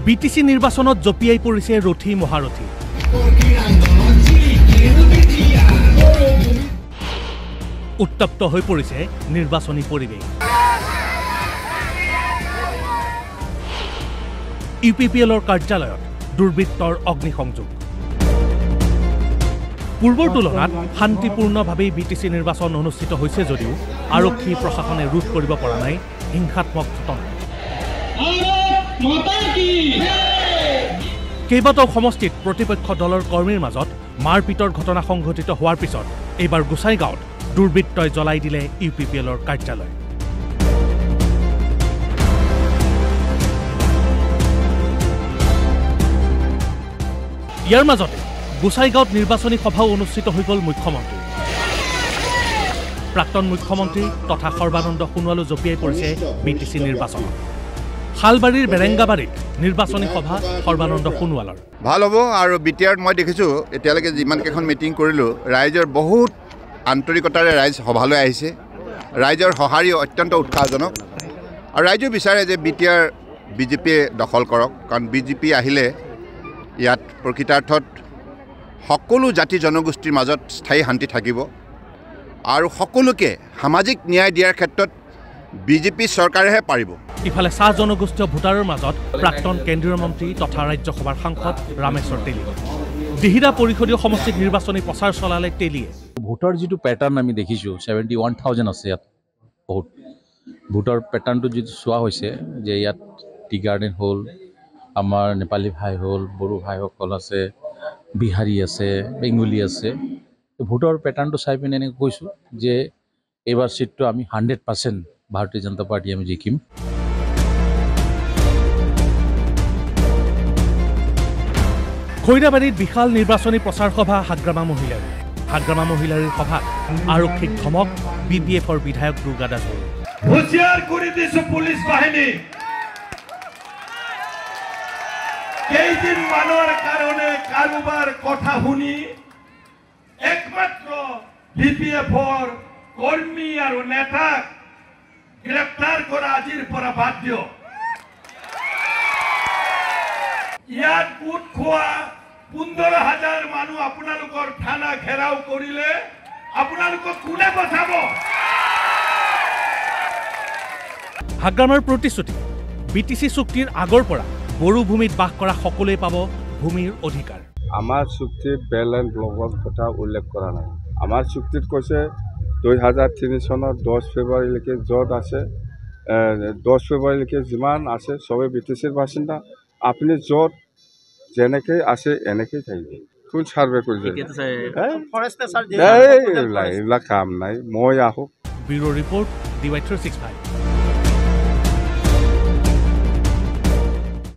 BTC নিৰ্বাচনত জপিয়াই পৰিছে ৰথী মহাৰথী। উত্তপ্ত হৈ পৰিছে নিৰ্বাচনী পৰিৱেশ। ইউপিপিএলৰ কাৰ্যালয়ত দুৰ্বৃত্তৰ অগ্নিসংযোগ। পূৰ্বৰ তুলনাত শান্তিপূৰ্ণভাৱে বিটিসি নিৰ্বাচন অনুষ্ঠিত হৈছে যদিও আৰক্ষী প্ৰশাসনে ৰোধ কৰিব পৰা নাই হিংসাত্মক ঘটনা। কেইবাটাও সমষ্টিত প্ৰতিপক্ষ দলৰ কৰ্মীৰ মাজত মাৰপিটৰ ঘটনা সংঘটিত হোৱাৰ পিছত এইবাৰ গোসাইগাঁৱত দুৰ্বৃত্তই জ্বলাই দিলে ইউপিপিএলৰ কাৰ্যালয়। ইয়াৰ মাজতে গোসাইগাঁৱত নিৰ্বাচনী সভাও অনুষ্ঠিত হৈ গ'ল মুখ্যমন্ত্ৰী। প্ৰাক্তন মুখ্যমন্ত্ৰী তথা সৰ্বানন্দ সোণোৱালো জপিয়াই পৰিছে বিটিসি নিৰ্বাচনত। শালবাৰীৰ বেৰেংগাবাৰীত নিৰ্বাচনী সভা সৰ্বানন্দ সোণোৱালৰ। ভাল হ'ব আৰু বিটিআৰত মই দেখিছোঁ এতিয়ালৈকে যিমানকেইখন মিটিং কৰিলোঁ ৰাইজৰ বহুত আন্তৰিকতাৰে ৰাইজ সভালৈ আহিছে। ৰাইজৰ সঁহাৰি অত্যন্ত উৎসাহজনক আৰু ৰাইজেও বিচাৰে যে বিটিআৰ বিজেপিয়ে দখল কৰক, কাৰণ বিজেপি আহিলে ইয়াত প্ৰকৃতাৰ্থত সকলো জাতি জনগোষ্ঠীৰ মাজত স্থায়ী শান্তি থাকিব আৰু সকলোকে সামাজিক ন্যায় দিয়াৰ ক্ষেত্ৰত বিজেপি চৰকাৰেহে পাৰিব। ইফালে চাহ জনগোষ্ঠীয় ভোটাৰৰ মাজত প্ৰাক্তন কেন্দ্ৰীয় মন্ত্ৰী তথা ৰাজ্যসভাৰ সাংসদ ৰামেশ্বৰ তেলী। দিহিৰা পৰিষদীয় সমষ্টিত নিৰ্বাচনী প্ৰচাৰ চলালে তেলীয়ে। ভোটৰ যিটো পেটাৰ্ণ আমি দেখিছোঁ 71,000 আছে ইয়াত। বহুত ভোটৰ পেটাৰ্ণটো যিটো চোৱা হৈছে যে ইয়াত টি গাৰ্ডেন হ'ল, আমাৰ নেপালী ভাই হ'ল, বড়ো ভাইসকল আছে, বিহাৰী আছে, বেংগলী আছে। ভোটৰ পেটাৰ্ণটো চাই পিনে এনেকৈ কৈছোঁ যে এইবাৰ চিটটো আমি 100% ভাৰতীয় জনতা পাৰ্টি আমি জিকিম। খৈৰাবাৰীত বিশাল নিৰ্বাচনী প্ৰচাৰ সভা হাগ্ৰামা মহিলাৰ। হাগ্ৰামা মহিলাৰ সভাত আৰক্ষীক ধমক বিপিএফৰ বিধায়ক দুৰ্গা দাস। হুঁশিয়াৰ কৰে দিয়েছে পুলিশ বাহিনী, কেইদিন মানৰ কাৰণে কাৰোবাৰ কথা শুনি একমাত্ৰ বিপিএফৰ কৰ্মী আৰু নেতাক গ্ৰেপ্তাৰ কৰা আজিৰ পৰা বাদ দিয়ক। ইয়াত গোট খোৱা 15,000 মানুহ আপোনালোকৰ থানা ঘেৰাও কৰিলে আপোনালোকক কোনে বচাব? হাগ্ৰামাৰ প্ৰতিশ্ৰুতি বিটিসি চুক্তিৰ আগৰ পৰা বড়ো ভূমিত বাস কৰা সকলোৱে পাব ভূমিৰ অধিকাৰ। আমাৰ চুক্তিত বেলেণ্ড ব্লকৰ কথা উল্লেখ কৰা নাই। আমাৰ চুক্তিত কৈছে 2003 চনৰ 10 ফেব্ৰুৱাৰীলৈকে য'ত আছে 10 ফেব্ৰুৱাৰীলৈকে যিমান আছে চবেই বিটিসিৰ বাসিন্দা। আপুনি য'ত যেনেকৈ আছে এনেকৈ থাকিব। কোন ছাৰ্ভে কৰিছে? এইবিলাক কাম নাই, মই আহোঁ। Bureau report DY365।